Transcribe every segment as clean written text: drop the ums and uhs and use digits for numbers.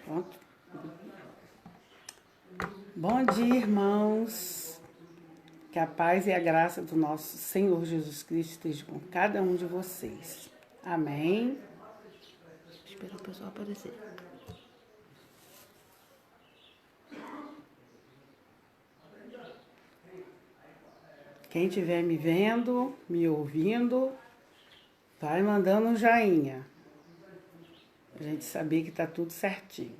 Pronto. Bom dia, irmãos. Que a paz e a graça do nosso Senhor Jesus Cristo esteja com cada um de vocês. Amém. Espera o pessoal aparecer. Quem estiver me vendo, me ouvindo, vai mandando um joinha. Pra gente saber que tá tudo certinho.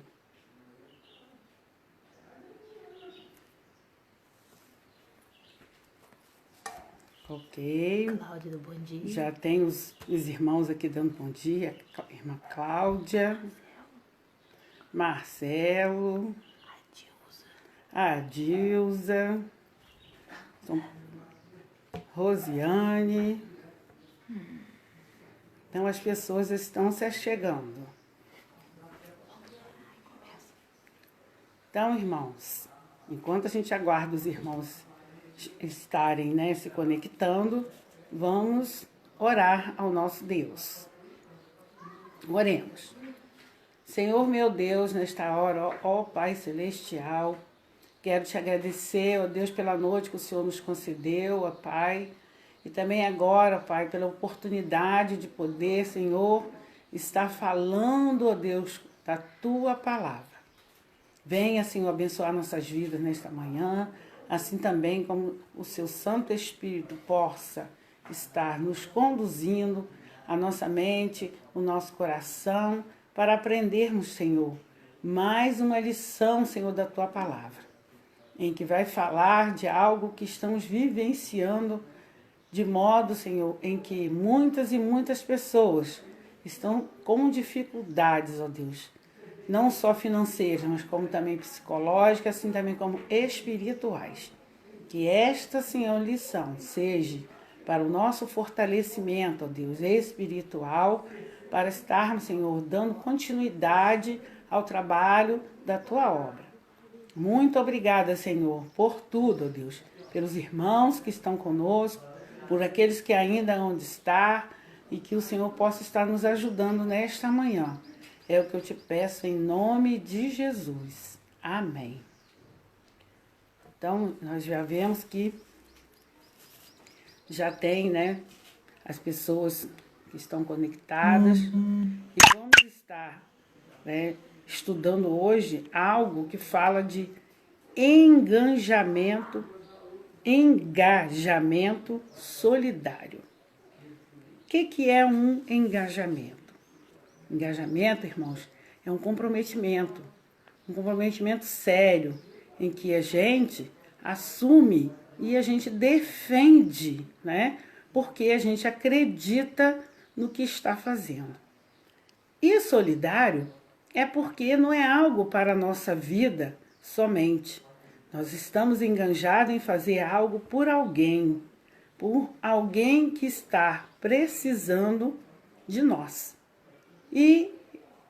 Ok. Cláudia, bom dia. Já tem os irmãos aqui dando bom dia. A irmã Cláudia, Marcelo, a Dilza, Rosiane. Então as pessoas estão se chegando. Então, irmãos, enquanto a gente aguarda os irmãos estarem, se conectando, vamos orar ao nosso Deus. Oremos. Senhor meu Deus, nesta hora, ó Pai Celestial, quero te agradecer, ó Deus, pela noite que o Senhor nos concedeu, ó Pai, e também agora, Pai, pela oportunidade de poder, Senhor, estar falando, ó Deus, da Tua palavra. Venha, Senhor, abençoar nossas vidas nesta manhã, assim também como o Seu Santo Espírito possa estar nos conduzindo, a nossa mente, o nosso coração, para aprendermos, Senhor, mais uma lição, Senhor, da Tua palavra, em que vai falar de algo que estamos vivenciando, de modo, Senhor, em que muitas e muitas pessoas estão com dificuldades, ó Deus, não só financeiras, mas como também psicológicas, assim também como espirituais. Que esta, Senhor, lição seja para o nosso fortalecimento, ó Deus, espiritual, para estarmos, Senhor, dando continuidade ao trabalho da Tua obra. Muito obrigada, Senhor, por tudo, ó Deus, pelos irmãos que estão conosco, por aqueles que ainda hão de estar, e que o Senhor possa estar nos ajudando nesta manhã. É o que eu te peço em nome de Jesus. Amém. Então, nós já vemos que já tem, as pessoas que estão conectadas. E vamos estar, estudando hoje algo que fala de engajamento solidário. O que é um engajamento? Engajamento, irmãos, é um comprometimento sério, em que a gente assume e a gente defende, porque a gente acredita no que está fazendo. E solidário é porque não é algo para a nossa vida somente. Nós estamos engajados em fazer algo por alguém que está precisando de nós. E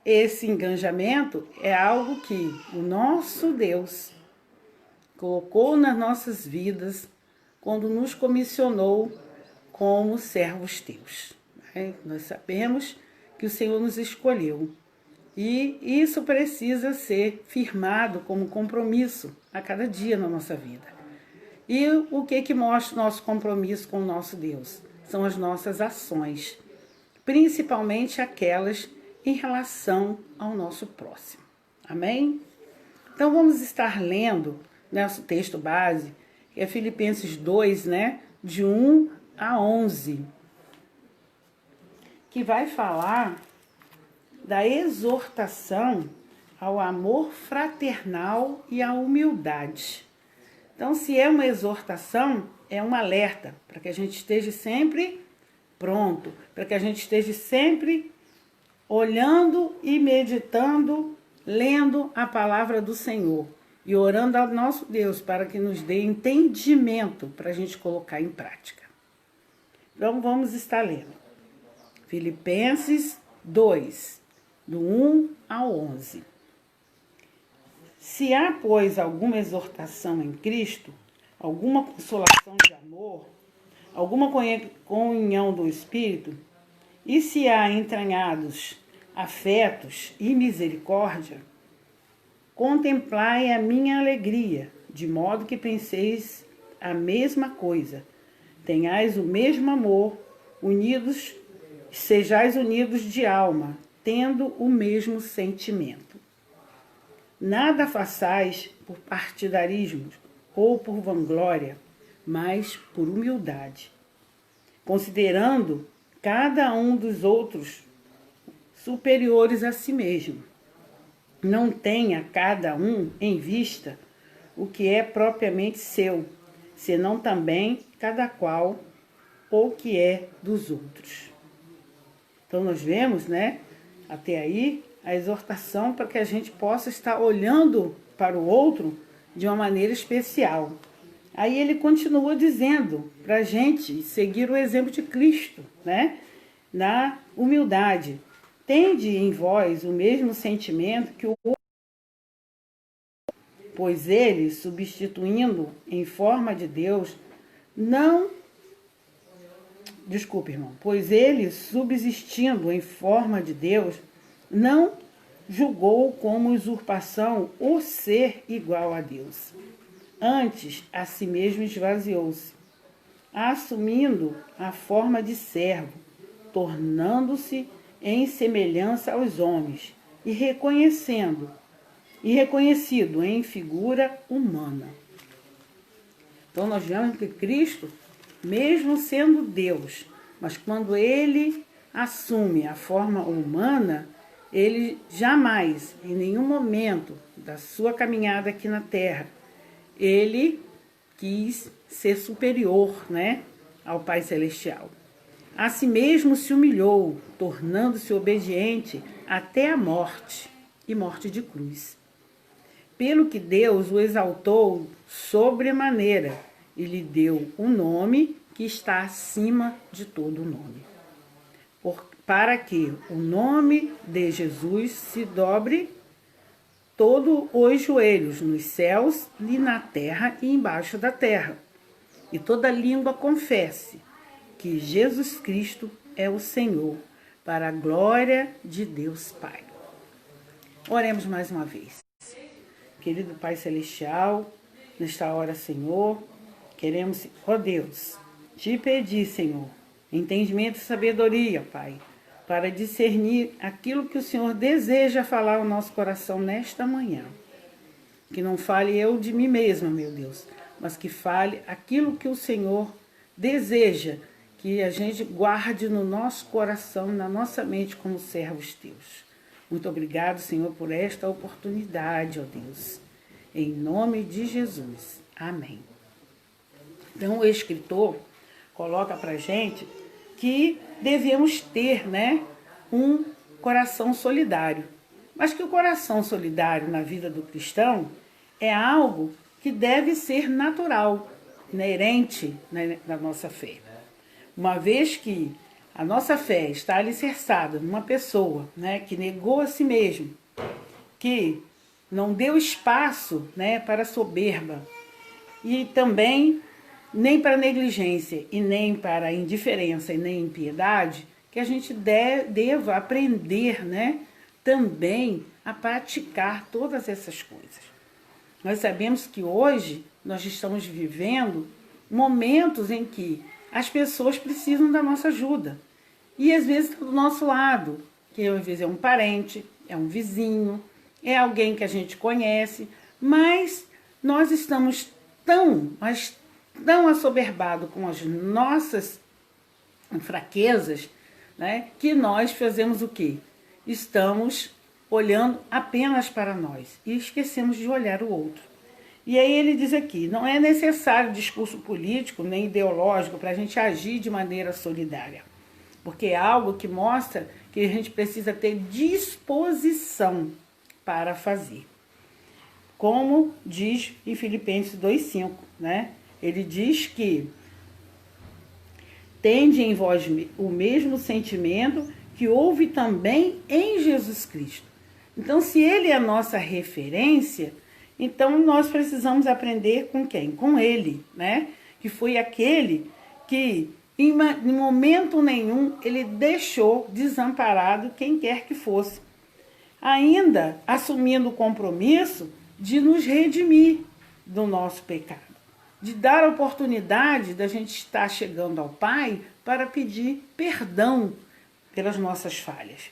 esse engajamento é algo que o nosso Deus colocou nas nossas vidas quando nos comissionou como servos teus. Nós sabemos que o Senhor nos escolheu. E isso precisa ser firmado como compromisso a cada dia na nossa vida. E o que mostra o nosso compromisso com o nosso Deus? São as nossas ações, principalmente aquelas em relação ao nosso próximo. Amém? Então vamos estar lendo nosso texto base, que é Filipenses 2, de 1 a 11, que vai falar da exortação ao amor fraternal e à humildade. Então, se é uma exortação, é um alerta para que a gente esteja sempre pronto, para que a gente esteja sempre olhando e meditando, lendo a palavra do Senhor e orando ao nosso Deus para que nos dê entendimento para a gente colocar em prática. Então, vamos estar lendo Filipenses 2, do 1 ao 11. Se há, pois, alguma exortação em Cristo, alguma consolação de amor, alguma comunhão do Espírito, e se há entranhados afetos e misericórdia, contemplai a minha alegria, de modo que penseis a mesma coisa, tenhais o mesmo amor, sejais unidos de alma, tendo o mesmo sentimento. Nada façais por partidarismo ou por vanglória, mas por humildade, considerando cada um dos outros superiores a si mesmo. Não tenha cada um em vista o que é propriamente seu, senão também cada qual o que é dos outros. Então nós vemos, né, até aí, a exortação para que a gente possa estar olhando para o outro de uma maneira especial. Aí ele continua dizendo para a gente seguir o exemplo de Cristo, né, na humildade. Tende em vós o mesmo sentimento que o outro, pois ele, substituindo em forma de Deus, pois ele, subsistindo em forma de Deus, não julgou como usurpação o ser igual a Deus. Antes, a si mesmo esvaziou-se, assumindo a forma de servo, tornando-se em semelhança aos homens, e reconhecido em figura humana. Então nós vemos que Cristo, mesmo sendo Deus, mas quando ele assume a forma humana, ele jamais, em nenhum momento da sua caminhada aqui na Terra, ele quis ser superior, né, ao Pai Celestial. A si mesmo se humilhou, tornando-se obediente até a morte, e morte de cruz. Pelo que Deus o exaltou sobremaneira e lhe deu um nome que está acima de todo nome. Para que o nome de Jesus se dobre todos os joelhos nos céus e na terra e embaixo da terra, e toda língua confesse que Jesus Cristo é o Senhor, para a glória de Deus Pai. Oremos mais uma vez. Querido Pai Celestial, nesta hora, Senhor, queremos, ó Deus, te pedir, Senhor, entendimento e sabedoria, Pai, para discernir aquilo que o Senhor deseja falar ao nosso coração nesta manhã. Que não fale eu de mim mesma, meu Deus, mas que fale aquilo que o Senhor deseja que a gente guarde no nosso coração, na nossa mente como servos teus. Muito obrigado, Senhor, por esta oportunidade, ó Deus. Em nome de Jesus. Amém. Então, o escritor coloca para a gente que devemos ter, né, um coração solidário. Mas que o coração solidário na vida do cristão é algo que deve ser natural, inerente, né, na nossa fé. Uma vez que a nossa fé está alicerçada numa pessoa, né, que negou a si mesmo, que não deu espaço, né, para soberba e também nem para negligência e nem para indiferença e nem impiedade, que a gente deva aprender, né, também a praticar todas essas coisas. Nós sabemos que hoje nós estamos vivendo momentos em que as pessoas precisam da nossa ajuda. E às vezes do nosso lado, que às vezes é um parente, é um vizinho, é alguém que a gente conhece, mas nós estamos tão assoberbados com as nossas fraquezas, né, que nós fazemos o quê? Estamos olhando apenas para nós e esquecemos de olhar o outro. E aí ele diz aqui, não é necessário discurso político nem ideológico para a gente agir de maneira solidária, porque é algo que mostra que a gente precisa ter disposição para fazer. Como diz em Filipenses 2,5, né? Ele diz que tende em vós o mesmo sentimento que houve também em Jesus Cristo. Então, se ele é a nossa referência, então nós precisamos aprender com quem? Com ele, né? Que foi aquele que, em momento nenhum, ele deixou desamparado quem quer que fosse. ainda assumindo o compromisso de nos redimir do nosso pecado, de dar a oportunidade da gente estar chegando ao Pai para pedir perdão pelas nossas falhas.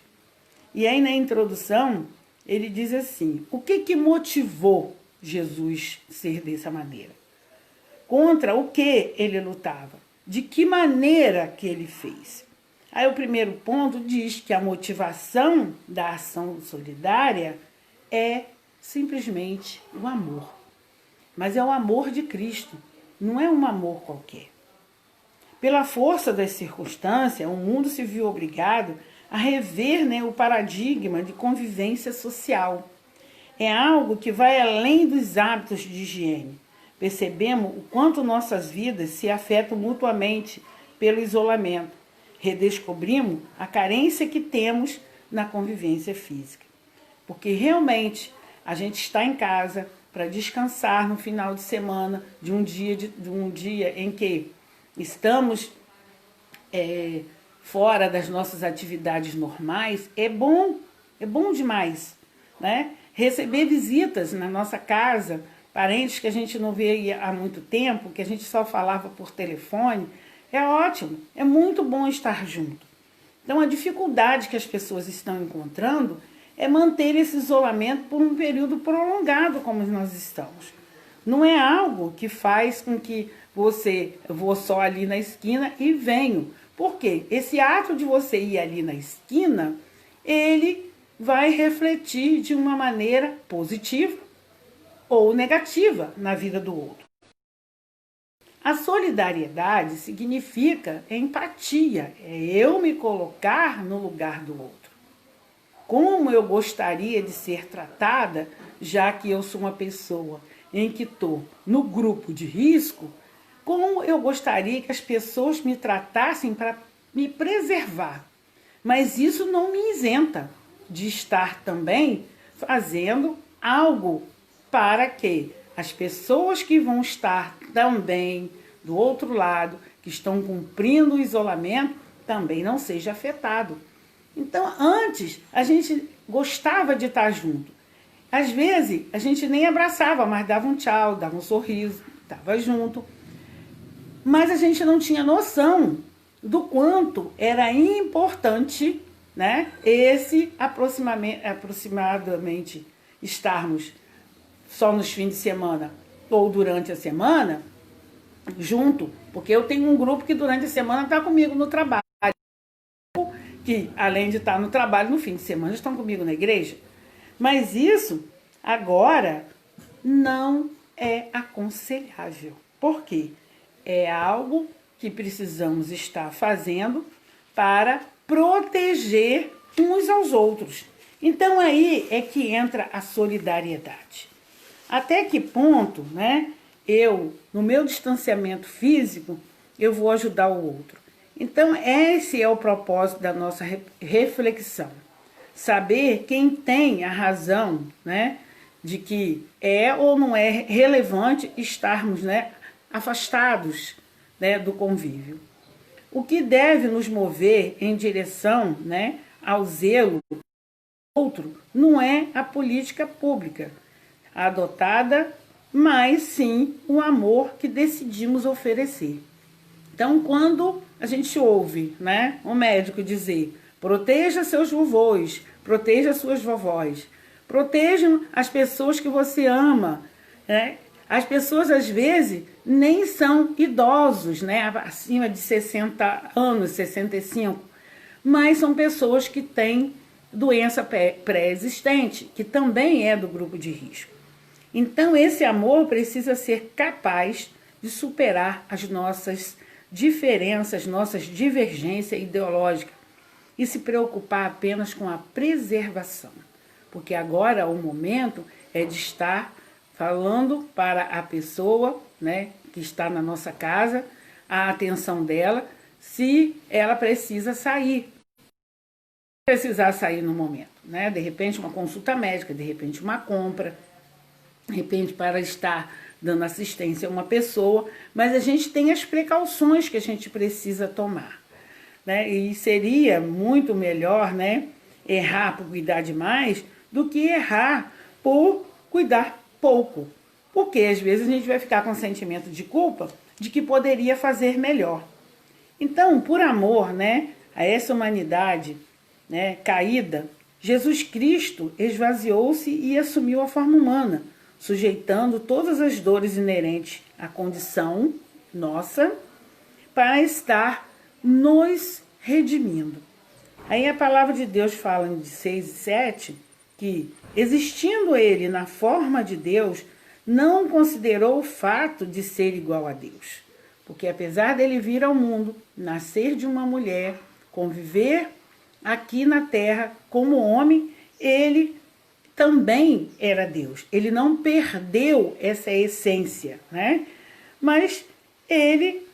E aí na introdução ele diz assim: o que motivou Jesus ser dessa maneira? Contra o que ele lutava? De que maneira que ele fez? Aí o primeiro ponto diz que a motivação da ação solidária é simplesmente o amor. Mas é o amor de Cristo, não é um amor qualquer. Pela força das circunstâncias, o mundo se viu obrigado a rever, o paradigma de convivência social. É algo que vai além dos hábitos de higiene. Percebemos o quanto nossas vidas se afetam mutuamente pelo isolamento. Redescobrimos a carência que temos na convivência física. Porque realmente a gente está em casa para descansar no final de semana de um dia em que estamos fora das nossas atividades normais. É bom demais, né? Receber visitas na nossa casa, parentes que a gente não vê há muito tempo, que a gente só falava por telefone, é ótimo, é muito bom estar junto. Então a dificuldade que as pessoas estão encontrando é manter esse isolamento por um período prolongado como nós estamos. Não é algo que faz com que eu vou só ali na esquina e venho. Por quê? Esse ato de você ir ali na esquina, ele vai refletir de uma maneira positiva ou negativa na vida do outro. A solidariedade significa empatia, é eu me colocar no lugar do outro. Como eu gostaria de ser tratada, já que eu sou uma pessoa em que estou no grupo de risco, como eu gostaria que as pessoas me tratassem para me preservar. Mas isso não me isenta de estar também fazendo algo para que as pessoas que vão estar também do outro lado, que estão cumprindo o isolamento, também não seja afetado. Então, antes, a gente gostava de estar junto. Às vezes, a gente nem abraçava, mas dava um tchau, dava um sorriso, estava junto. Mas a gente não tinha noção do quanto era importante, né, esse aproximadamente estarmos só nos fins de semana ou durante a semana junto, porque eu tenho um grupo que durante a semana está comigo no trabalho, que além de estar no trabalho, no fim de semana estão comigo na igreja. Mas isso agora não é aconselhável. Por quê? É algo que precisamos estar fazendo para proteger uns aos outros. Então aí é que entra a solidariedade. Até que ponto, né, no meu distanciamento físico, eu vou ajudar o outro. Então esse é o propósito da nossa reflexão. Saber quem tem a razão, né, de que é ou não é relevante estarmos, né, afastados, né, do convívio. O que deve nos mover em direção, né, ao zelo do outro não é a política pública adotada, mas sim o amor que decidimos oferecer. Então, quando a gente ouve, né, um médico dizer: proteja seus vovôs, proteja suas vovós, protejam as pessoas que você ama, né? As pessoas, às vezes, nem são idosos, né, acima de 60 anos, 65, mas são pessoas que têm doença pré-existente, que também é do grupo de risco. Então, esse amor precisa ser capaz de superar as nossas diferenças, nossas divergências ideológicas e se preocupar apenas com a preservação. Porque agora o momento é de estar falando para a pessoa, né, que está na nossa casa, a atenção dela, se ela precisa sair. Precisar sair no momento, né? De repente uma consulta médica, de repente uma compra, de repente para estar dando assistência a uma pessoa, mas a gente tem as precauções que a gente precisa tomar, né? E seria muito melhor, né, errar por cuidar demais do que errar por cuidar pouco. Porque às vezes a gente vai ficar com sentimento de culpa de que poderia fazer melhor. Então, por amor, né, a essa humanidade, né, caída, Jesus Cristo esvaziou-se e assumiu a forma humana, sujeitando todas as dores inerentes à condição nossa para estar nos redimindo. Aí a palavra de Deus fala em 6 e 7 que, existindo ele na forma de Deus, não considerou o fato de ser igual a Deus. Porque apesar dele vir ao mundo, nascer de uma mulher, conviver aqui na terra como homem, ele também era Deus. Ele não perdeu essa essência, né? Mas ele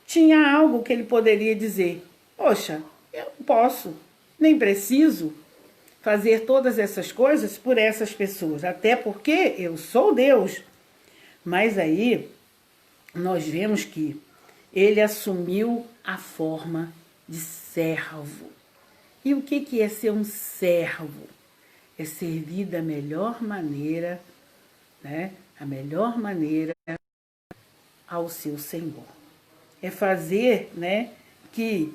tinha algo que ele poderia dizer: poxa, eu não posso, nem preciso fazer todas essas coisas por essas pessoas, até porque eu sou Deus. Mas aí nós vemos que ele assumiu a forma de servo. E o que é ser um servo? É servir da melhor maneira, né? A melhor maneira ao seu Senhor. É fazer, né, que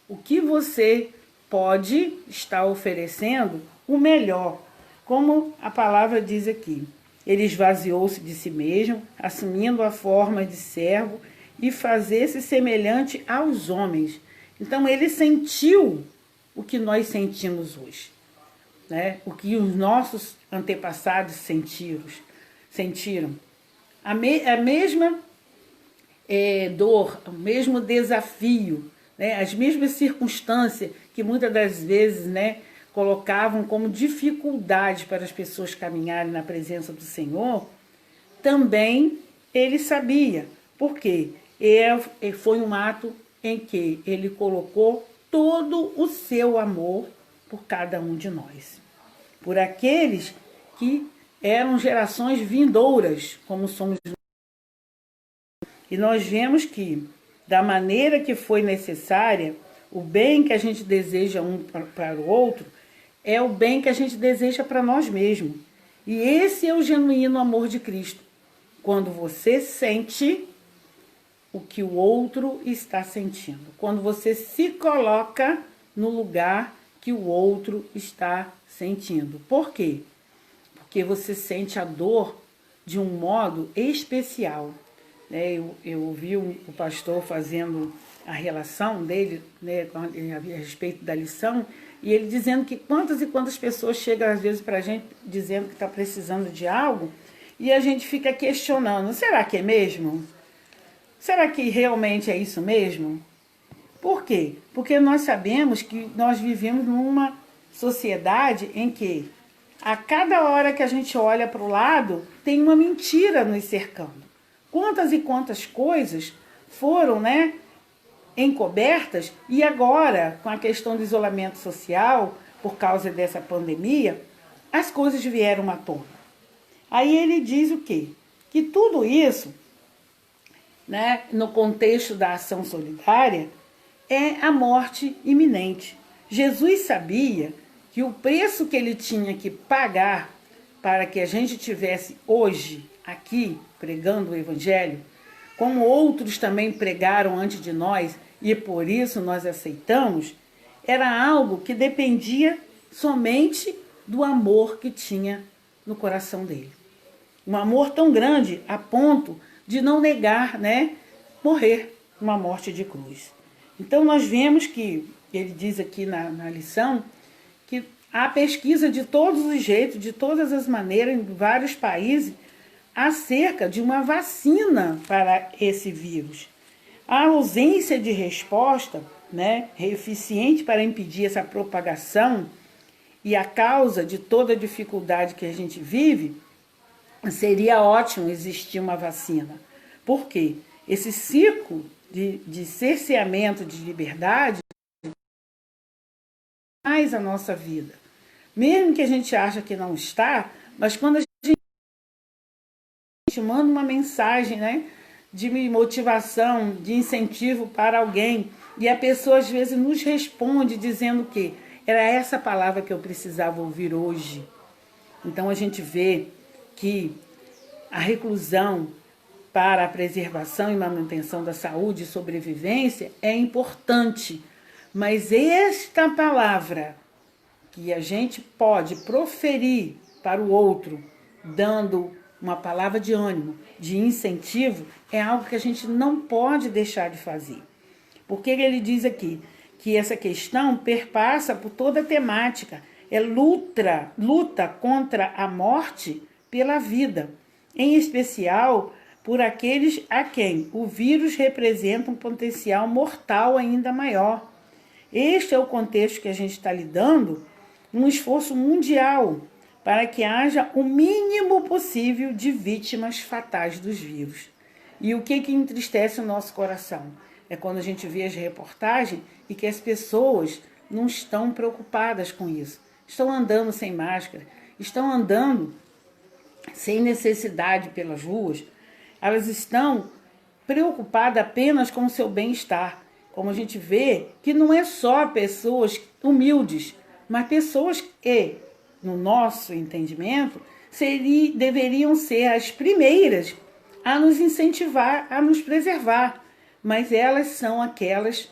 o que você pode estar oferecendo, o melhor. Como a palavra diz aqui, ele esvaziou-se de si mesmo, assumindo a forma de servo e fazer-se semelhante aos homens. Então ele sentiu o que nós sentimos hoje, né? O que os nossos antepassados sentiram. A mesma dor, o mesmo desafio, né? As mesmas circunstâncias que muitas das vezes, né, colocavam como dificuldade para as pessoas caminharem na presença do Senhor, também ele sabia. Por quê? Foi um ato em que ele colocou todo o seu amor por cada um de nós. Por aqueles que eram gerações vindouras, como somos nós. E nós vemos que, da maneira que foi necessária, o bem que a gente deseja um para o outro é o bem que a gente deseja para nós mesmos. E esse é o genuíno amor de Cristo. Quando você sente o que o outro está sentindo. Quando você se coloca no lugar que o outro está sentindo. Por quê? Porque você sente a dor de um modo especial. Eu ouvi o pastor fazendo a relação dele, né, a respeito da lição, e ele dizendo que quantas e quantas pessoas chegam às vezes para a gente dizendo que está precisando de algo, e a gente fica questionando, será que é mesmo? Será que realmente é isso mesmo? Por quê? Porque nós sabemos que nós vivemos numa sociedade em que a cada hora que a gente olha para o lado, tem uma mentira nos cercando. Quantas e quantas coisas foram, né, encobertas, e agora, com a questão do isolamento social, por causa dessa pandemia, as coisas vieram à tona. Aí ele diz o quê? Que tudo isso, né, no contexto da ação solidária, é a morte iminente. Jesus sabia que o preço que ele tinha que pagar para que a gente tivesse hoje aqui pregando o Evangelho, como outros também pregaram antes de nós e por isso nós aceitamos, era algo que dependia somente do amor que tinha no coração dele. Um amor tão grande a ponto de não negar, né, morrer uma morte de cruz. Então nós vemos que, ele diz aqui na lição, que há pesquisa de todos os jeitos, de todas as maneiras, em vários países, acerca de uma vacina para esse vírus. A ausência de resposta, né, eficiente para impedir essa propagação e a causa de toda a dificuldade que a gente vive, seria ótimo existir uma vacina. Por quê? Esse ciclo de cerceamento de liberdade mais a nossa vida. Mesmo que a gente ache que não está, mas quando a gente manda uma mensagem, né, de motivação, de incentivo para alguém, e a pessoa às vezes nos responde dizendo que Era essa palavra que eu precisava ouvir hoje. Então a gente vê que a reclusão para a preservação e manutenção da saúde e sobrevivência é importante, mas esta palavra que a gente pode proferir para o outro, dando uma palavra de ânimo, de incentivo, é algo que a gente não pode deixar de fazer. Porque ele diz aqui que essa questão perpassa por toda a temática, é luta contra a morte pela vida, em especial por aqueles a quem o vírus representa um potencial mortal ainda maior. Este é o contexto que a gente está lidando, um esforço mundial para que haja o mínimo possível de vítimas fatais dos vírus. E o que entristece o nosso coração? É quando a gente vê as reportagens e que as pessoas não estão preocupadas com isso. Estão andando sem máscara, estão andando sem necessidade pelas ruas. Elas estão preocupadas apenas com o seu bem-estar. Como a gente vê que não é só pessoas humildes, mas pessoas que, no nosso entendimento, deveriam ser as primeiras a nos incentivar, a nos preservar. Mas elas são aquelas,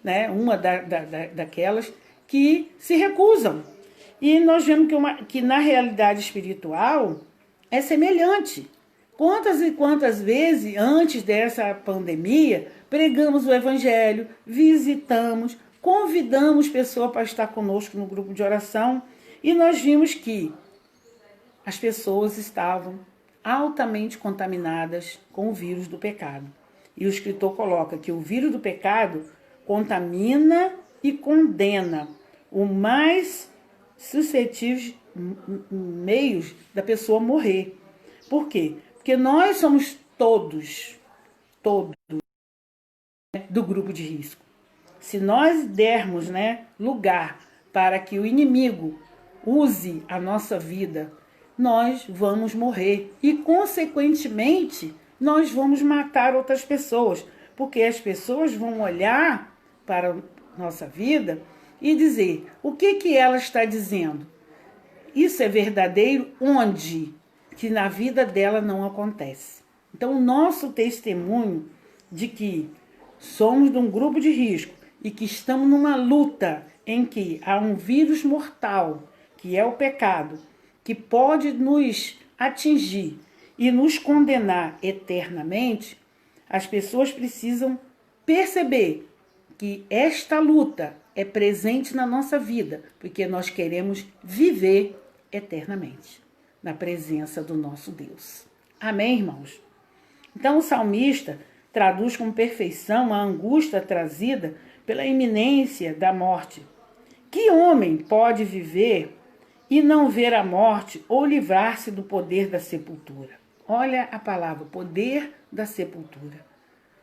né, uma daquelas que se recusam. E nós vemos que na realidade espiritual é semelhante. Quantas e quantas vezes, antes dessa pandemia, pregamos o evangelho, visitamos, convidamos pessoas para estar conosco no grupo de oração e nós vimos que as pessoas estavam altamente contaminadas com o vírus do pecado. E o escritor coloca que o vírus do pecado contamina e condena o mais suscetível meios da pessoa morrer. Por quê? Porque nós somos todos do grupo de risco. Se nós dermos, né, lugar para que o inimigo use a nossa vida, nós vamos morrer e, consequentemente, nós vamos matar outras pessoas, porque as pessoas vão olhar para a nossa vida e dizer o que ela está dizendo. Isso é verdadeiro onde? Que na vida dela não acontece. Então, o nosso testemunho de que somos de um grupo de risco e que estamos numa luta em que há um vírus mortal, que é o pecado, que pode nos atingir e nos condenar eternamente, as pessoas precisam perceber que esta luta é presente na nossa vida, porque nós queremos viver eternamente na presença do nosso Deus. Amém, irmãos? Então, o salmista traduz com perfeição a angústia trazida pela iminência da morte. Que homem pode viver e não ver a morte ou livrar-se do poder da sepultura? Olha a palavra, poder da sepultura.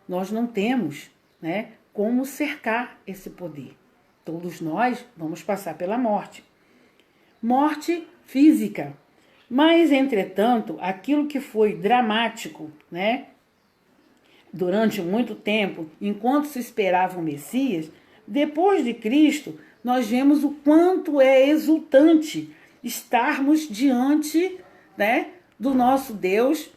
Nós não temos, né, como cercar esse poder. Todos nós vamos passar pela morte. Morte física. Mas, entretanto, aquilo que foi dramático, né, durante muito tempo, enquanto se esperava o Messias, depois de Cristo, nós vemos o quanto é exultante estarmos diante, né, do nosso Deus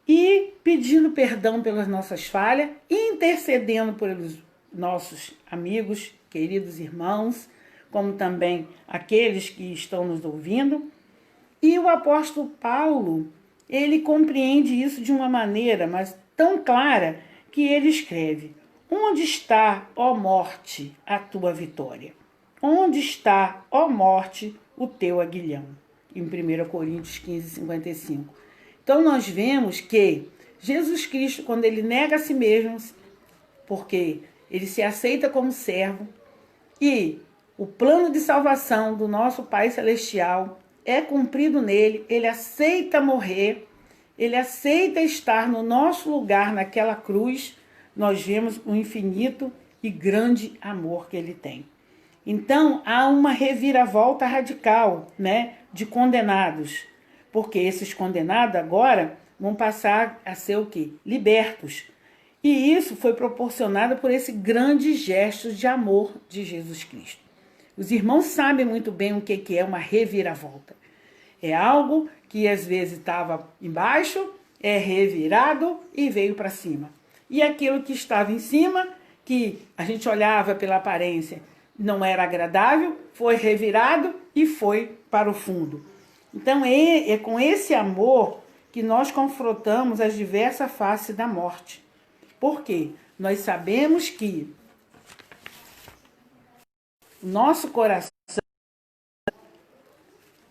e pedindo perdão pelas nossas falhas, intercedendo pelos nossos amigos, queridos irmãos, como também aqueles que estão nos ouvindo. E o apóstolo Paulo, ele compreende isso de uma maneira, mas tão clara, que ele escreve: onde está, ó morte, a tua vitória? Onde está, ó morte, o teu aguilhão? Em 1 Coríntios 15, 55. Então nós vemos que Jesus Cristo, quando ele nega a si mesmo, porque ele se aceita como servo, e o plano de salvação do nosso Pai Celestial é cumprido nele, ele aceita morrer, ele aceita estar no nosso lugar naquela cruz, nós vemos o infinito e grande amor que ele tem. Então, há uma reviravolta radical, né, de condenados, porque esses condenados agora vão passar a ser o quê? Libertos. E isso foi proporcionado por esse grande gesto de amor de Jesus Cristo. Os irmãos sabem muito bem o que é uma reviravolta. É algo que às vezes estava embaixo, é revirado e veio para cima. E aquilo que estava em cima, que a gente olhava pela aparência, não era agradável, foi revirado e foi para o fundo. Então é com esse amor que nós confrontamos as diversas faces da morte. Por quê? Nós sabemos que nosso coração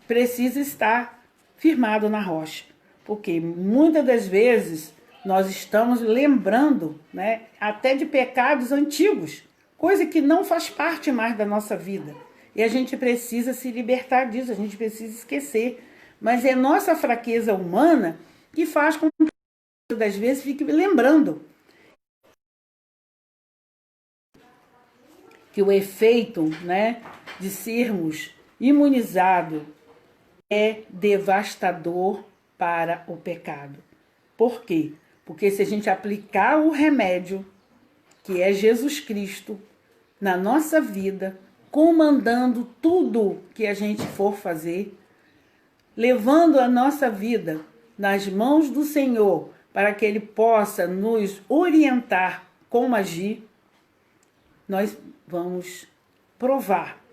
precisa estar firmado na rocha. Porque muitas das vezes nós estamos lembrando, né, até de pecados antigos, coisa que não faz parte mais da nossa vida. E a gente precisa se libertar disso, a gente precisa esquecer. Mas é nossa fraqueza humana que faz com que muitas das vezes fique lembrando que o efeito, né, de sermos imunizados é devastador para o pecado. Por quê? Porque se a gente aplicar o remédio, que é Jesus Cristo, na nossa vida, comandando tudo que a gente for fazer, levando a nossa vida nas mãos do Senhor, para que Ele possa nos orientar como agir, nós vamos provar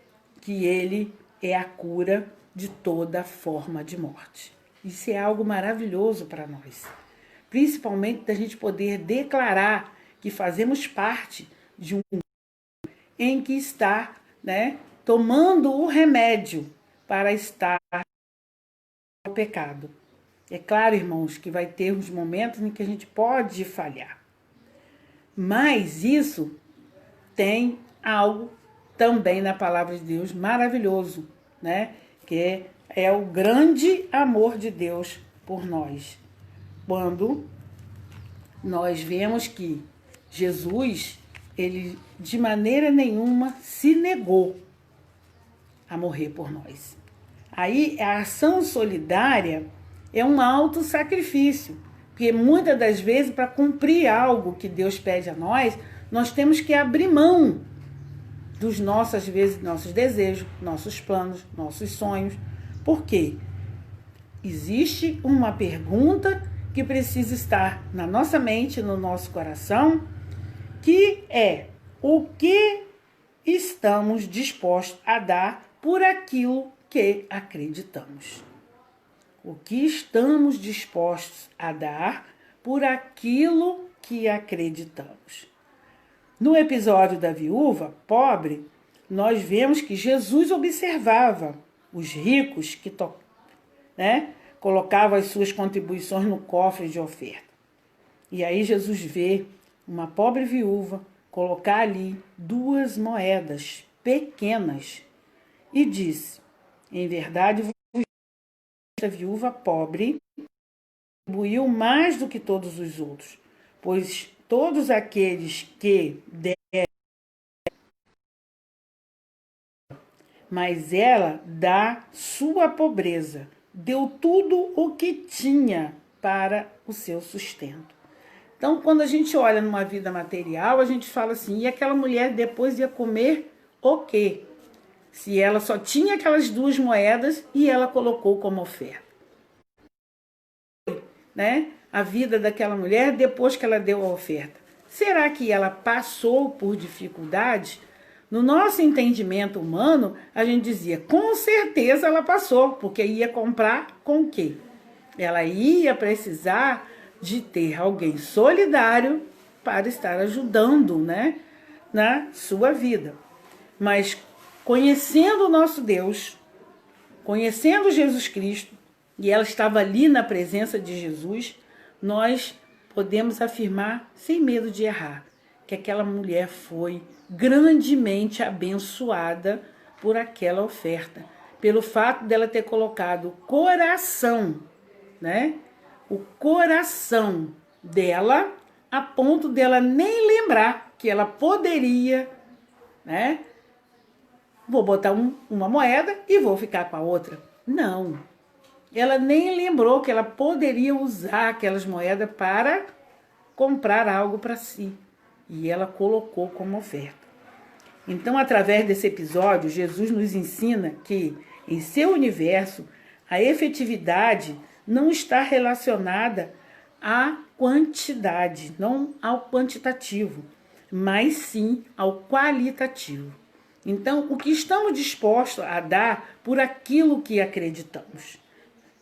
que Ele é a cura de toda forma de morte. Isso é algo maravilhoso para nós. Principalmente da gente poder declarar que fazemos parte de um em que está, né, tomando o remédio para estar no pecado. É claro, irmãos, que vai ter uns momentos em que a gente pode falhar. Mas isso tem algo também na palavra de Deus maravilhoso, né? Que é o grande amor de Deus por nós. Quando nós vemos que Jesus, ele de maneira nenhuma se negou a morrer por nós. Aí a ação solidária é um autossacrifício, porque muitas das vezes para cumprir algo que Deus pede a nós, nós temos que abrir mão dos nossos, às vezes, nossos desejos, nossos planos, nossos sonhos. Por quê? Existe uma pergunta que precisa estar na nossa mente, no nosso coração, que é: o que estamos dispostos a dar por aquilo que acreditamos? O que estamos dispostos a dar por aquilo que acreditamos? No episódio da viúva pobre, nós vemos que Jesus observava os ricos que colocavam as suas contribuições no cofre de oferta. E aí Jesus vê uma pobre viúva colocar ali 2 moedas pequenas e disse: em verdade, esta viúva pobre contribuiu mais do que todos os outros, pois todos aqueles que deram, mas ela, da sua pobreza, deu tudo o que tinha para o seu sustento. Então, quando a gente olha numa vida material, a gente fala assim: e aquela mulher depois ia comer o quê? Se ela só tinha aquelas 2 moedas e ela colocou como oferta. Né? A vida daquela mulher depois que ela deu a oferta. Será que ela passou por dificuldade? No nosso entendimento humano, a gente dizia: com certeza ela passou, porque ia comprar com o quê? Ela ia precisar de ter alguém solidário para estar ajudando, né, na sua vida. Mas conhecendo o nosso Deus, conhecendo Jesus Cristo, e ela estava ali na presença de Jesus, nós podemos afirmar, sem medo de errar, que aquela mulher foi grandemente abençoada por aquela oferta, pelo fato dela ter colocado o coração, né? O coração dela, a ponto dela nem lembrar que ela poderia, né? Vou botar uma moeda e vou ficar com a outra. Não. Ela nem lembrou que ela poderia usar aquelas moedas para comprar algo para si. E ela colocou como oferta. Então, através desse episódio, Jesus nos ensina que, em seu universo, a efetividade não está relacionada à quantidade, não ao quantitativo, mas sim ao qualitativo. Então, o que estamos dispostos a dar por aquilo que acreditamos?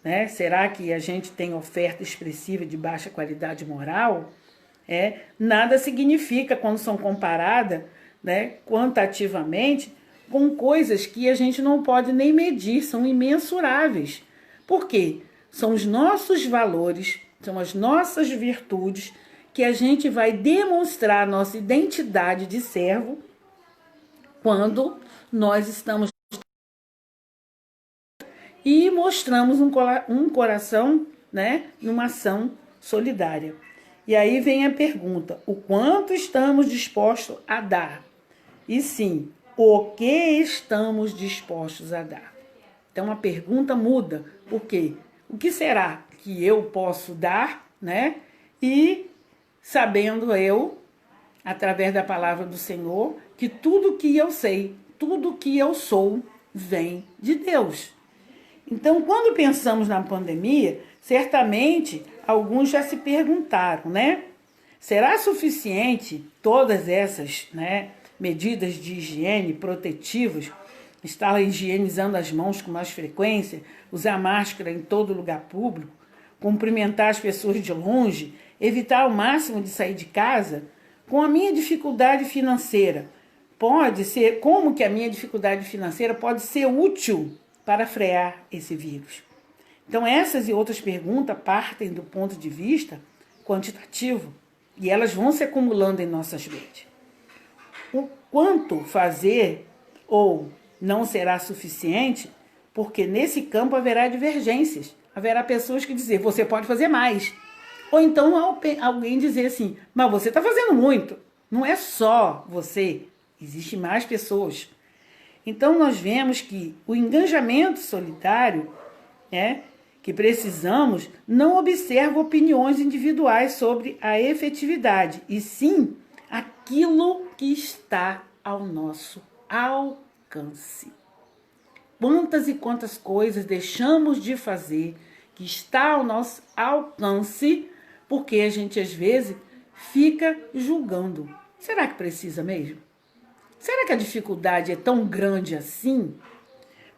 Né? Será que a gente tem oferta expressiva de baixa qualidade moral? Nada significa quando são comparadas, né, quantitativamente, com coisas que a gente não pode nem medir, são imensuráveis. Por quê? São os nossos valores, são as nossas virtudes que a gente vai demonstrar a nossa identidade de servo quando nós estamos e mostramos um coração, né, numa ação solidária. E aí vem a pergunta: o quanto estamos dispostos a dar? E sim, o que estamos dispostos a dar? Então a pergunta muda. Por quê? O que será que eu posso dar, né? E sabendo eu, através da palavra do Senhor, que tudo que eu sei, tudo que eu sou, vem de Deus. Então, quando pensamos na pandemia, certamente alguns já se perguntaram, né? Será suficiente todas essas, né, medidas de higiene protetivas, estar higienizando as mãos com mais frequência, usar máscara em todo lugar público, cumprimentar as pessoas de longe, evitar ao máximo de sair de casa? Com a minha dificuldade financeira, como que a minha dificuldade financeira pode ser útil para frear esse vírus? Então, essas e outras perguntas partem do ponto de vista quantitativo e elas vão se acumulando em nossas mentes. O quanto fazer ou não será suficiente, porque nesse campo haverá divergências. Haverá pessoas que dizer, você pode fazer mais. Ou então alguém dizer assim, mas você está fazendo muito. Não é só você, existem mais pessoas. Então nós vemos que o engajamento solidário, né, que precisamos, não observa opiniões individuais sobre a efetividade, e sim aquilo que está ao nosso alcance. Quantas e quantas coisas deixamos de fazer que está ao nosso alcance, porque a gente às vezes fica julgando. Será que precisa mesmo? Será que a dificuldade é tão grande assim?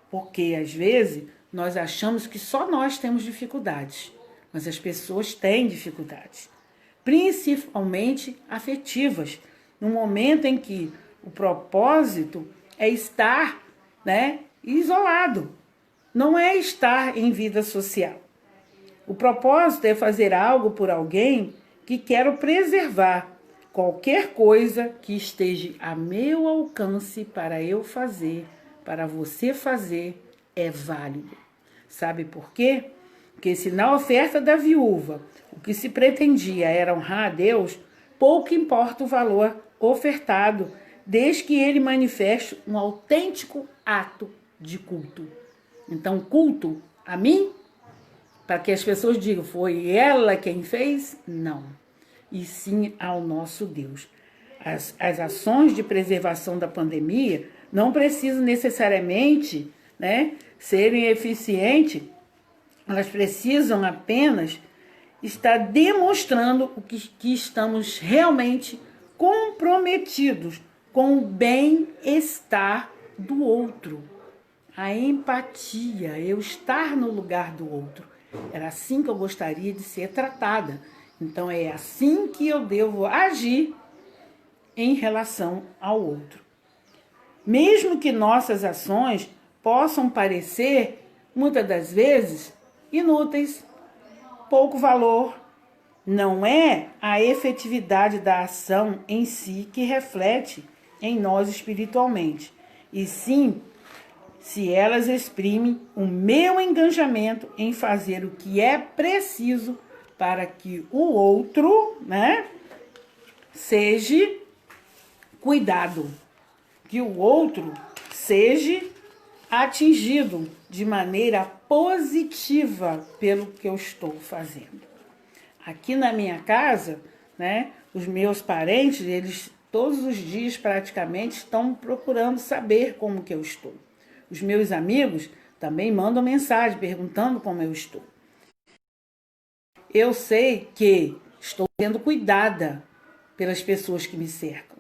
Porque às vezes nós achamos que só nós temos dificuldades, mas as pessoas têm dificuldades, principalmente afetivas, no momento em que o propósito é estar, né, isolado, não é estar em vida social. O propósito é fazer algo por alguém que quero preservar. Qualquer coisa que esteja a meu alcance para eu fazer, para você fazer, é válido. Sabe por quê? Porque se na oferta da viúva o que se pretendia era honrar a Deus, pouco importa o valor ofertado, desde que ele manifeste um autêntico ato de culto. Então, culto a mim, para que as pessoas digam, foi ela quem fez? Não. E sim ao nosso Deus. As ações de preservação da pandemia não precisam necessariamente, né, serem eficientes, elas precisam apenas estar demonstrando que estamos realmente comprometidos com o bem-estar do outro. A empatia, eu estar no lugar do outro. Era assim que eu gostaria de ser tratada. Então é assim que eu devo agir em relação ao outro. Mesmo que nossas ações possam parecer, muitas das vezes, inúteis, pouco valor, não é a efetividade da ação em si que reflete em nós espiritualmente, e sim se elas exprimem o meu engajamento em fazer o que é preciso para que o outro, né, seja cuidado, que o outro seja atingido de maneira positiva pelo que eu estou fazendo. Aqui na minha casa, né, os meus parentes, eles todos os dias praticamente estão procurando saber como que eu estou. Os meus amigos também mandam mensagem perguntando como eu estou. Eu sei que estou sendo cuidada pelas pessoas que me cercam.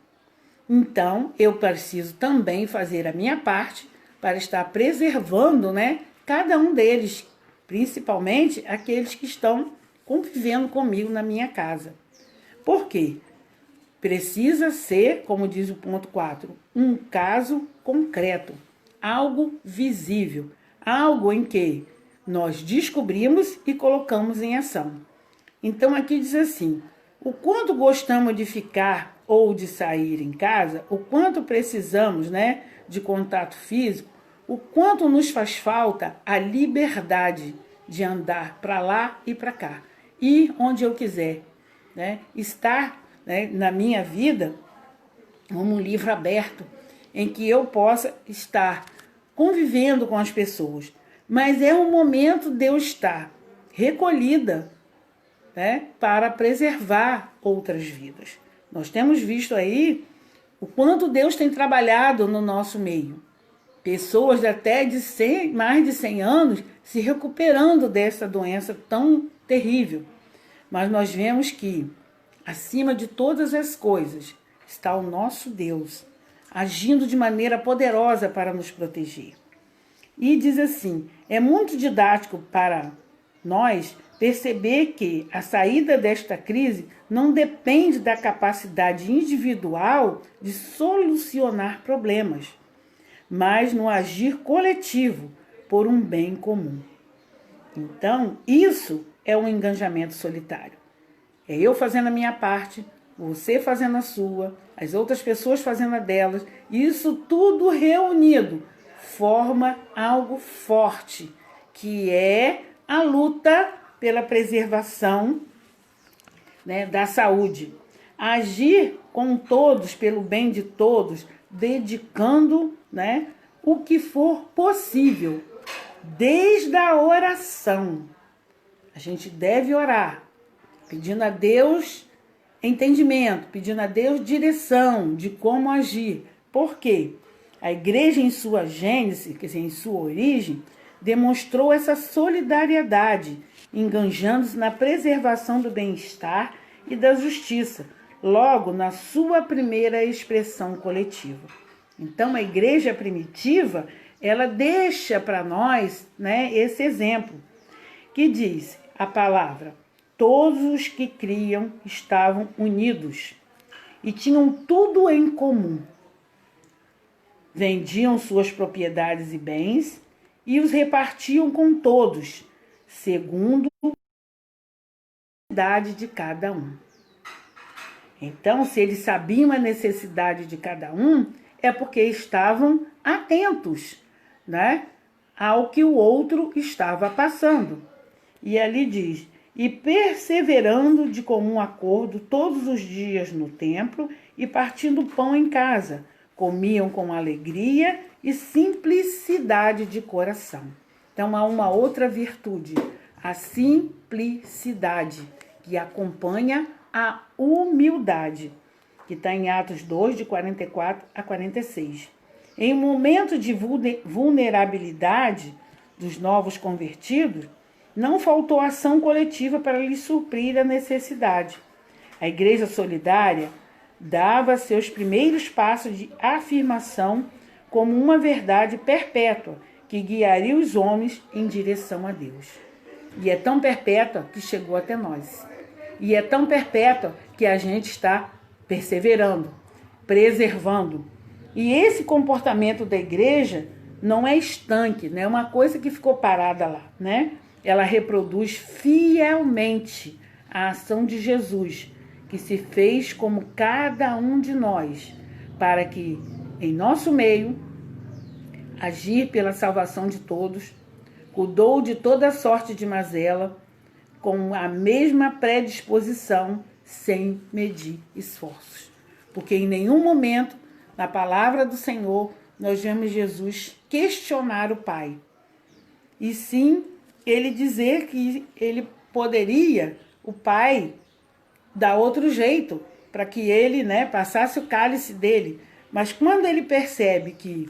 Então, eu preciso também fazer a minha parte para estar preservando, cada um deles, principalmente aqueles que estão convivendo comigo na minha casa. Por quê? Precisa ser, como diz o ponto 4, um caso concreto, algo visível, algo em que nós descobrimos e colocamos em ação. Então aqui diz assim: o quanto gostamos de ficar ou de sair em casa, o quanto precisamos, de contato físico, o quanto nos faz falta a liberdade de andar para lá e para cá, ir onde eu quiser, estar na minha vida como um livro aberto, em que eu possa estar convivendo com as pessoas. Mas é um momento de eu estar recolhida, para preservar outras vidas. Nós temos visto aí o quanto Deus tem trabalhado no nosso meio. Pessoas até de mais de 100 anos se recuperando dessa doença tão terrível. Mas nós vemos que, acima de todas as coisas, está o nosso Deus, agindo de maneira poderosa para nos proteger. E diz assim: é muito didático para nós perceber que a saída desta crise não depende da capacidade individual de solucionar problemas, mas no agir coletivo por um bem comum. Então, isso é um engajamento solitário. É eu fazendo a minha parte, você fazendo a sua, as outras pessoas fazendo a delas, e isso tudo reunido forma algo forte, que é a luta pela preservação, da saúde. Agir com todos, pelo bem de todos, dedicando, o que for possível, desde a oração. A gente deve orar, pedindo a Deus entendimento, pedindo a Deus direção de como agir. Por quê? A igreja, em sua gênese, quer dizer, em sua origem, demonstrou essa solidariedade, enganjando-se na preservação do bem-estar e da justiça, logo na sua primeira expressão coletiva. Então, a igreja primitiva, ela deixa para nós, esse exemplo, que diz a palavra: todos os que criam estavam unidos e tinham tudo em comum. Vendiam suas propriedades e bens e os repartiam com todos, segundo a necessidade de cada um. Então, se eles sabiam a necessidade de cada um, é porque estavam atentos, ao que o outro estava passando. E ali diz: e perseverando de comum acordo todos os dias no templo e partindo pão em casa, comiam com alegria e simplicidade de coração. Então há uma outra virtude, a simplicidade, que acompanha a humildade, que está em Atos 2, de 44 a 46. Em um momento de vulnerabilidade dos novos convertidos, não faltou ação coletiva para lhes suprir a necessidade. A Igreja Solidária dava seus primeiros passos de afirmação como uma verdade perpétua que guiaria os homens em direção a Deus. E é tão perpétua que chegou até nós. E é tão perpétua que a gente está perseverando, preservando. E esse comportamento da igreja não é estanque, não é uma coisa que ficou parada lá, Ela reproduz fielmente a ação de Jesus, que se fez como cada um de nós, para que, em nosso meio, agir pela salvação de todos, cuidou de toda sorte de mazela, com a mesma predisposição, sem medir esforços. Porque em nenhum momento, na palavra do Senhor, nós vemos Jesus questionar o Pai. E sim, ele dizer que ele poderia, o Pai, dar outro jeito para que ele, né, passasse o cálice dele. Mas quando ele percebe que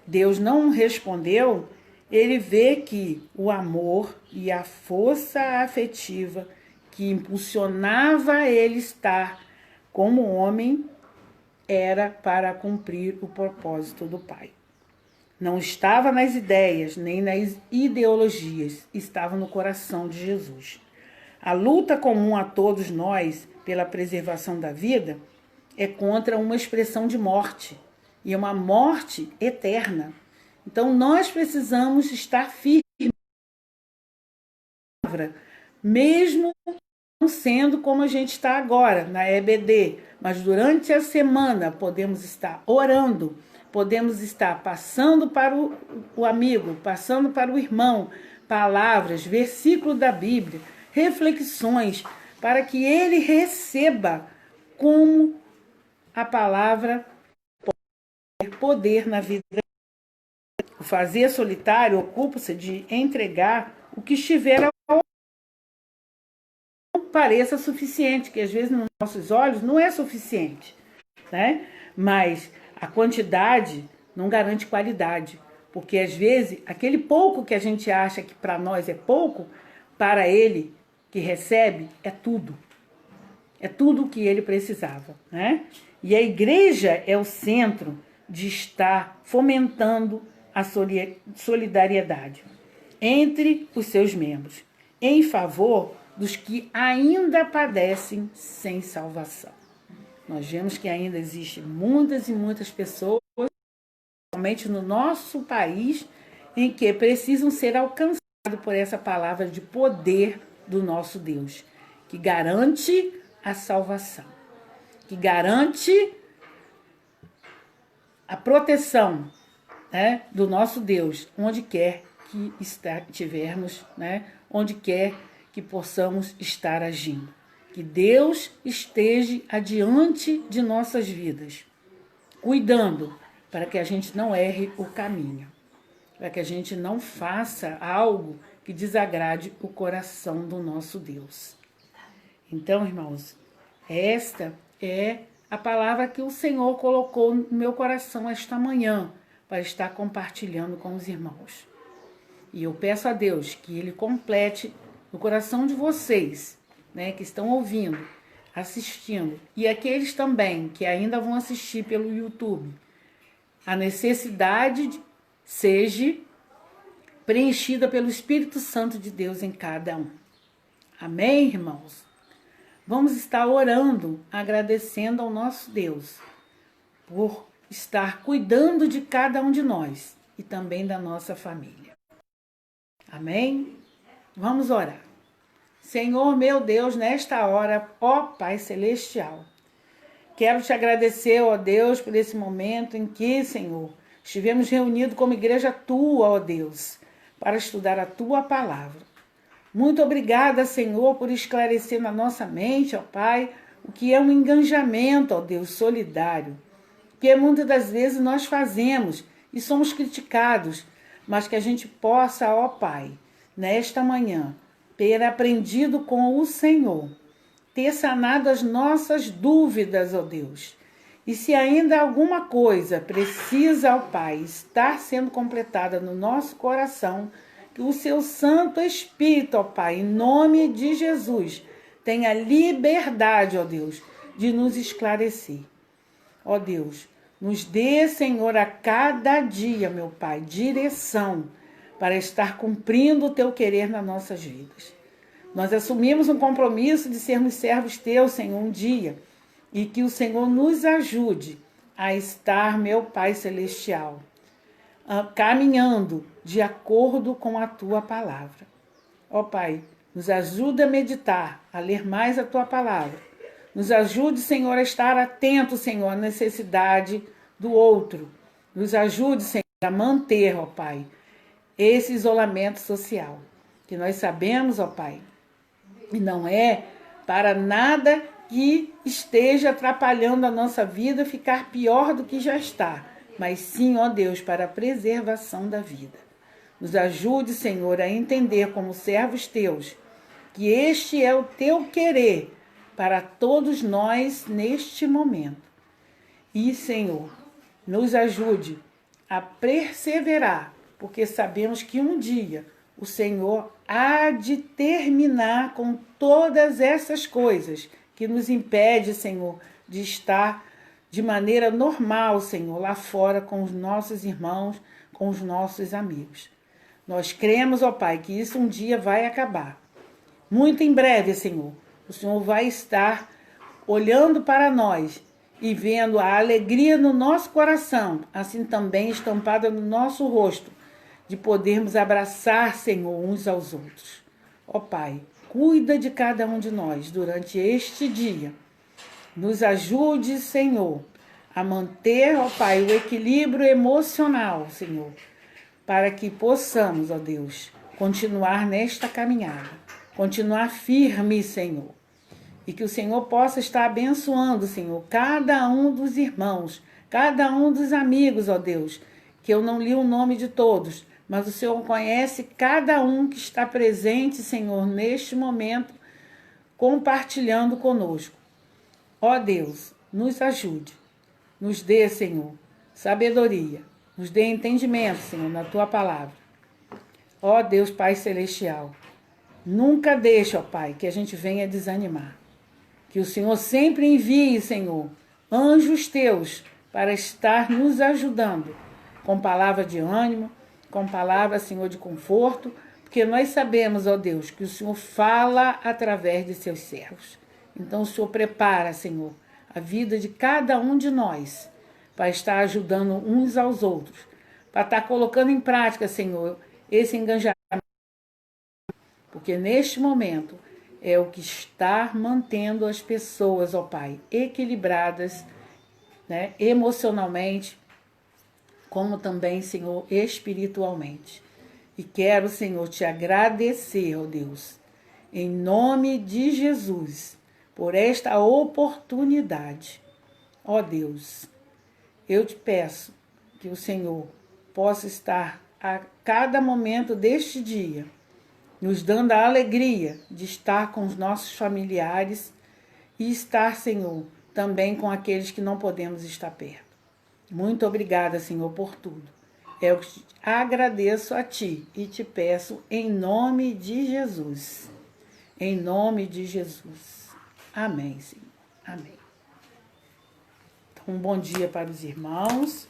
Deus não respondeu, ele vê que o amor e a força afetiva que impulsionava ele estar como homem era para cumprir o propósito do Pai. Não estava nas ideias, nem nas ideologias, estava no coração de Jesus. A luta comum a todos nós pela preservação da vida é contra uma expressão de morte, e é uma morte eterna. Então nós precisamos estar firmes, mesmo não sendo como a gente está agora, na EBD, mas durante a semana podemos estar orando, podemos estar passando para o amigo, passando para o irmão, palavras, versículos da Bíblia, reflexões, para que ele receba como a palavra pode ter poder na vida. O fazer solitário ocupa-se de entregar o que estiver ao pareça suficiente, que às vezes nos nossos olhos não é suficiente, né? Mas a quantidade não garante qualidade, porque às vezes aquele pouco que a gente acha que para nós é pouco, para ele que recebe é tudo. É tudo o que ele precisava, né? E a igreja é o centro de estar fomentando a solidariedade entre os seus membros, em favor dos que ainda padecem sem salvação. Nós vemos que ainda existem muitas e muitas pessoas, principalmente no nosso país, em que precisam ser alcançados por essa palavra de poder do nosso Deus, que garante a salvação, que garante a proteção, né, do nosso Deus, onde quer que estivermos, né, onde quer que possamos estar agindo. Que Deus esteja adiante de nossas vidas, cuidando para que a gente não erre o caminho, para que a gente não faça algo que desagrade o coração do nosso Deus. Então, irmãos, esta é a palavra que o Senhor colocou no meu coração esta manhã, para estar compartilhando com os irmãos. E eu peço a Deus que Ele complete no coração de vocês, né, que estão ouvindo, assistindo, e aqueles também que ainda vão assistir pelo YouTube, a necessidade seja preenchida pelo Espírito Santo de Deus em cada um. Amém, irmãos? Vamos estar orando, agradecendo ao nosso Deus por estar cuidando de cada um de nós e também da nossa família. Amém? Vamos orar. Senhor, meu Deus, nesta hora, ó Pai Celestial, quero te agradecer, ó Deus, por esse momento em que, Senhor, estivemos reunidos como igreja tua, ó Deus, para estudar a tua palavra. Muito obrigada, Senhor, por esclarecer na nossa mente, ó Pai, o que é um engajamento, ó Deus, solidário, que muitas das vezes nós fazemos e somos criticados, mas que a gente possa, ó Pai, nesta manhã, ter aprendido com o Senhor, ter sanado as nossas dúvidas, ó Deus. E se ainda alguma coisa precisa, ó Pai, estar sendo completada no nosso coração, que o seu Santo Espírito, ó Pai, em nome de Jesus, tenha liberdade, ó Deus, de nos esclarecer. Ó Deus, nos dê, Senhor, a cada dia, meu Pai, direção para estar cumprindo o teu querer nas nossas vidas. Nós assumimos um compromisso de sermos servos teus, Senhor, um dia, e que o Senhor nos ajude a estar, meu Pai Celestial, caminhando de acordo com a tua palavra. Ó Pai, nos ajuda a meditar, a ler mais a tua palavra. Nos ajude, Senhor, a estar atento, Senhor, à necessidade do outro. Nos ajude, Senhor, a manter, ó Pai, esse isolamento social. Que nós sabemos, ó Pai, e não é para nada que esteja atrapalhando a nossa vida ficar pior do que já está, mas sim, ó Deus, para a preservação da vida. Nos ajude, Senhor, a entender como servos teus, que este é o teu querer, para todos nós neste momento. E, Senhor, nos ajude a perseverar, porque sabemos que um dia o Senhor há de terminar com todas essas coisas que nos impede, Senhor, de estar de maneira normal, Senhor, lá fora com os nossos irmãos, com os nossos amigos. Nós cremos, ó Pai, que isso um dia vai acabar. Muito em breve, Senhor, o Senhor vai estar olhando para nós e vendo a alegria no nosso coração, assim também estampada no nosso rosto, de podermos abraçar, Senhor, uns aos outros. Ó Pai, cuida de cada um de nós durante este dia. Nos ajude, Senhor, a manter, ó Pai, o equilíbrio emocional, Senhor, para que possamos, ó Deus, continuar nesta caminhada, continuar firme, Senhor, e que o Senhor possa estar abençoando, Senhor, cada um dos irmãos, cada um dos amigos, ó Deus, que eu não li o nome de todos, mas o Senhor conhece cada um que está presente, Senhor, neste momento, compartilhando conosco. Ó Deus, nos ajude, nos dê, Senhor, sabedoria, nos dê entendimento, Senhor, na Tua palavra. Ó Deus Pai Celestial, nunca deixe, ó Pai, que a gente venha desanimar. Que o Senhor sempre envie, Senhor, anjos Teus para estar nos ajudando, com palavra de ânimo, com palavra, Senhor, de conforto, porque nós sabemos, ó Deus, que o Senhor fala através de seus servos. Então o Senhor prepara, Senhor, a vida de cada um de nós para estar ajudando uns aos outros, para estar colocando em prática, Senhor, esse engajamento, porque neste momento é o que está mantendo as pessoas, ó Pai, equilibradas, né, emocionalmente, como também, Senhor, espiritualmente. E quero, Senhor, te agradecer, ó Deus, em nome de Jesus, por esta oportunidade. Ó Deus, eu te peço que o Senhor possa estar a cada momento deste dia, nos dando a alegria de estar com os nossos familiares e estar, Senhor, também com aqueles que não podemos estar perto. Muito obrigada, Senhor, por tudo. Eu te agradeço a Ti e te peço em nome de Jesus. Em nome de Jesus. Amém, Senhor. Amém. Então, um bom dia para os irmãos.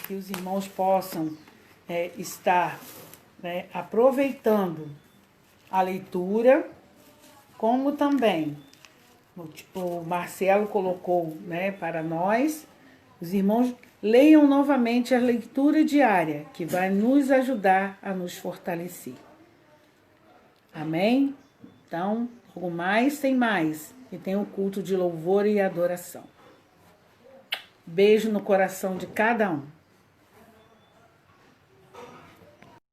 Que os irmãos possam estar aproveitando a leitura, como também o Marcelo colocou, para nós. Os irmãos leiam novamente a leitura diária, que vai nos ajudar a nos fortalecer. Amém? Então, logo mais, sem mais, e tem o culto de louvor e adoração. Beijo no coração de cada um.